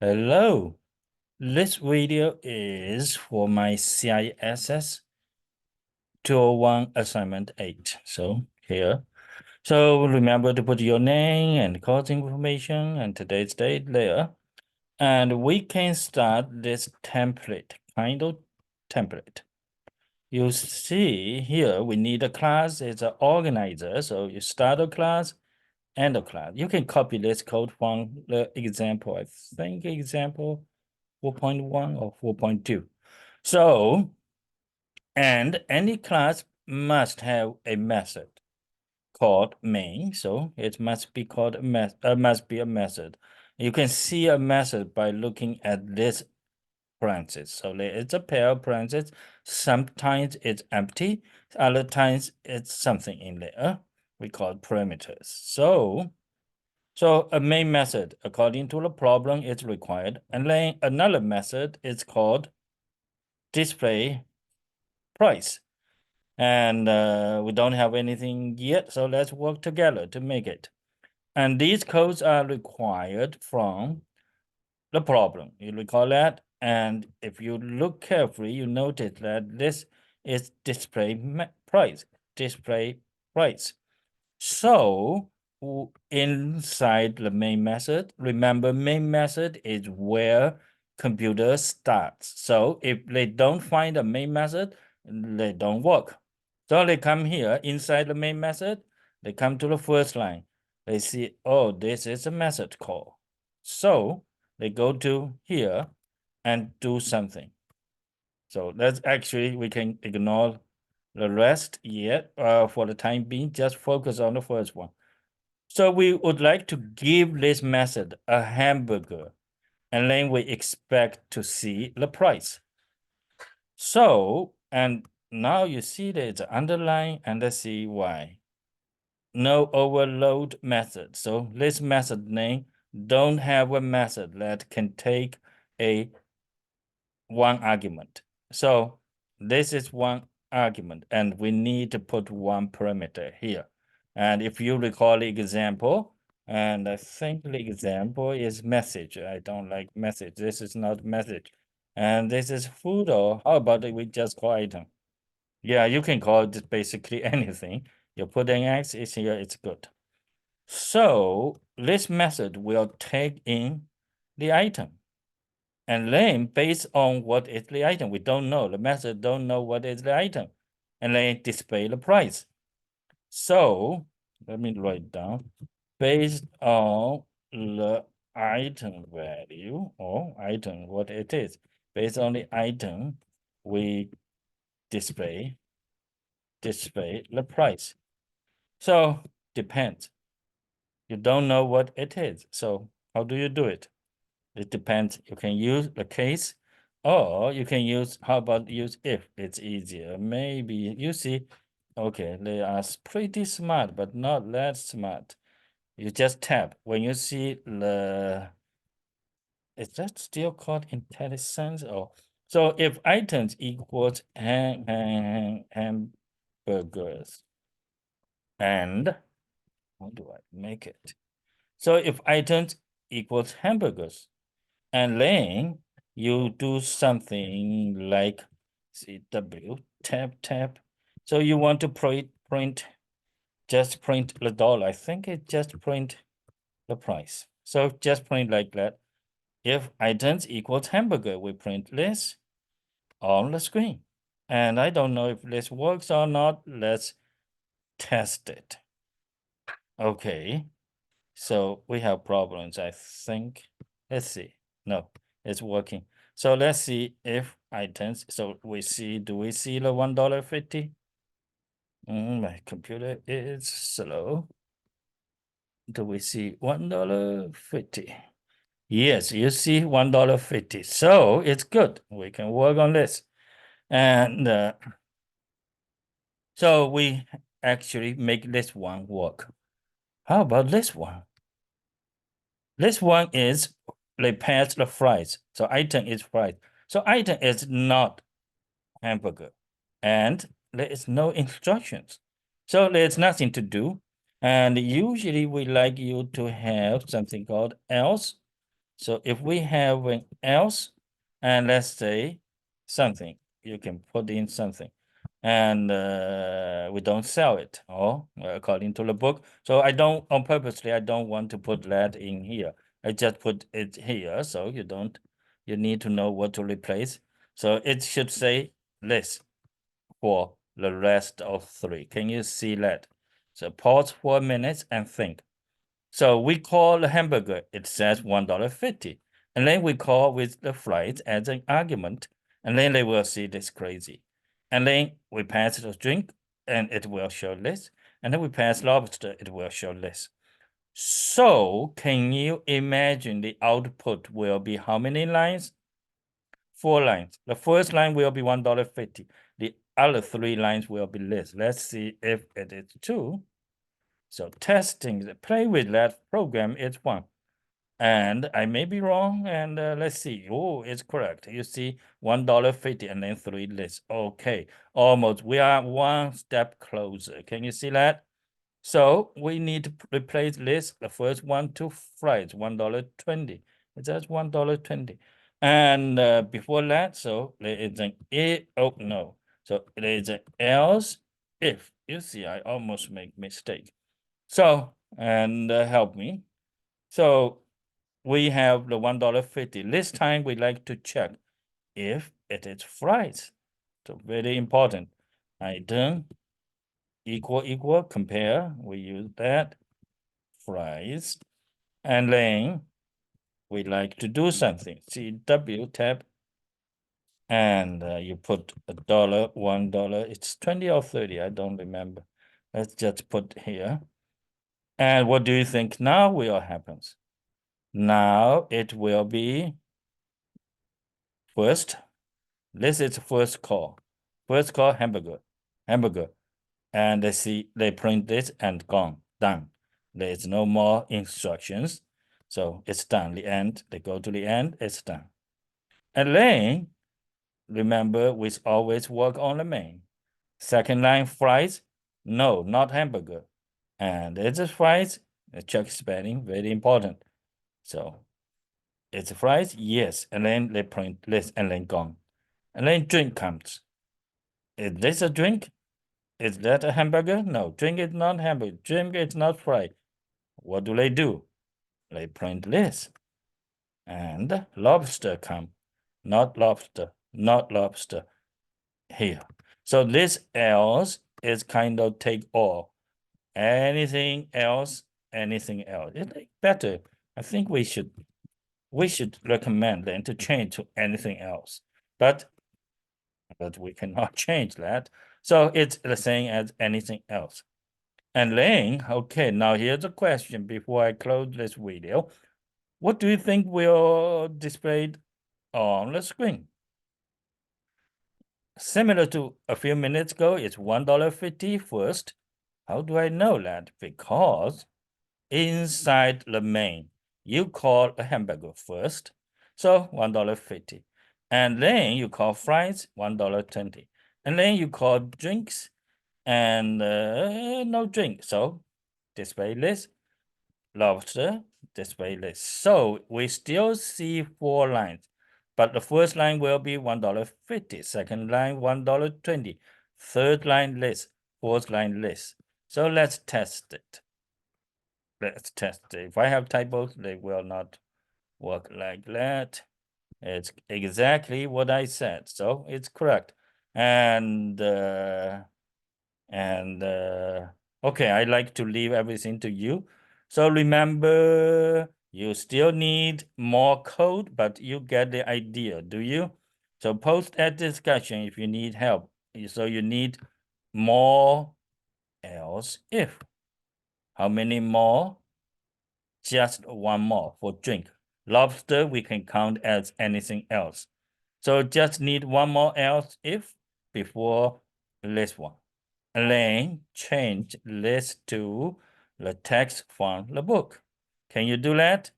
Hello, this video is for my CISS 201 assignment 8. So here, so remember to put your name and course information and today's date there. And we can start this template, kind of template. You see here, we need a class, it's an organizer. So you start a class, end a class. You can copy this code from the example, I think example 4.1 or 4.2. So, and any class must have a method called main. So it must be called must be a method. You can see a method by looking at this parentheses. So it's a pair of parentheses. Sometimes it's empty. Other times it's something in there. We call it parameters. So a main method, according to the problem, is required. And then another method is called display price. And we don't have anything yet, so let's work together to make it. And these codes are required from the problem. You recall that? And if you look carefully, you notice that this is display price. So inside the main method, remember main method is where computer starts. So if they don't find a main method, they don't work. So they come here inside the main method, they come to the first line. They see, oh, this is a method call. So they go to here and do something. So that's actually, we can ignore the rest yet for the time being, just focus on the first one. So we would like to give this method a hamburger, and then we expect to see the price. So, and now you see that it's underlined, and let's see why. No overload method. So this method name don't have a method that can take one argument. So this is one argument, and we need to put one parameter here. And if you recall the example, and I think the example is message. I don't like message. This is not message. And this is food, or how about we just call item? Yeah, you can call it basically anything. You put an X, it's here, it's good. So this method will take in the item. And then based on what is the item, we don't know, the method don't know what is the item, and then display the price. So let me write down, based on the item value or item, what it is, based on the item, we display the price. So depends. You don't know what it is. So how do you do it? It depends. You can use the case, or you can use, how about use if? It's easier. Maybe you see, okay, they are pretty smart, but not that smart. You just tap. When you see the, is that still called IntelliSense? Or so if items equals hamburgers, and how do I make it? So if items equals hamburgers, and then you do something like CW, tap. So you want to just print the dollar. I think it just print the price. So just print like that. If items equals hamburger, we print this on the screen. And I don't know if this works or not. Let's test it. Okay. So we have problems, I think. Let's see. No, it's working. So let's see if items. So we see, do we see the $1.50? My computer is slow. Do we see $1.50? Yes, you see $1.50. So it's good. We can work on this. And so we actually make this one work. How about this one? This one is they pass the fries. So item is fries. So item is not hamburger. And there is no instructions. So there's nothing to do. And usually we like you to have something called else. So if we have an else, and let's say something, you can put in something, and we don't sell it, or according to the book. So I don't, on purposely, I don't want to put that in here. I just put it here, so you need to know what to replace. So it should say list for the rest of 3. Can you see that? So pause for a minute and think. So we call the hamburger, it says $1.50. And then we call with the fries as an argument, and then they will see this crazy. And then we pass the drink, and it will show this. And then we pass lobster, it will show this. So can you imagine the output will be how many lines? 4 lines. The first line will be $1.50. The other 3 lines will be this. Let's see if it is true. So testing, play with that program, it's 1. And I may be wrong, and let's see. Oh, it's correct. You see $1.50 and then 3 lists. Okay, almost. We are 1 step closer. Can you see that? So we need to replace this, the first one, 2 fries, $1.20. It's just $1.20. And before that, so there is an oh no. So there is an else if. You see, I almost make mistake. So, and help me. So we have the $1.50. This time we like to check if it is fries. So very important. Item equal, compare. We use that. Fries. And then we like to do something. CW tab. And you put $1, $1. It's 20 or 30. I don't remember. Let's just put here. And what do you think now will happen? Now it will be first. This is first call. First call hamburger. And they see they print this and gone. Done. There is no more instructions. So it's done. The end. They go to the end, it's done. And then remember we always work on the main. Second line fries. No, not hamburger. And it's a fries. Check spelling, very important. So it's fries, yes, and then they print this and then gone. And then drink comes. Is this a drink? Is that a hamburger? No, drink is not hamburger. Drink is not fried. What do? They print this. And lobster come. Not lobster, not lobster. Here. So this else is kind of take all. Anything else, anything else. It's better. I think we should recommend them to change to anything else. But we cannot change that. So it's the same as anything else. And then, okay, now here's a question before I close this video. What do you think will display on the screen? Similar to a few minutes ago, it's $1.50 first. How do I know that? Because inside the main, you call a hamburger first, so $1.50. And then you call fries, $1.20. And then you call drinks, and no drink. So display list, lobster, display list. So we still see 4 lines, but the first line will be $1.50, second line $1.20, third line list, fourth line list. So let's test it. Let's test it. If I have typos, they will not work like that. It's exactly what I said, so it's correct. And okay, I like to leave everything to you. So remember, you still need more code, but you get the idea, do you? So post that discussion if you need help. So you need more else if. How many more? Just 1 more for drink. Lobster, we can count as anything else. So just need 1 more else if before this one. And then change this to the text from the book. Can you do that?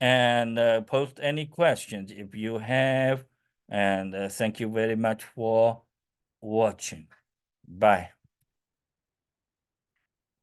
And post any questions if you have. And thank you very much for watching. Bye.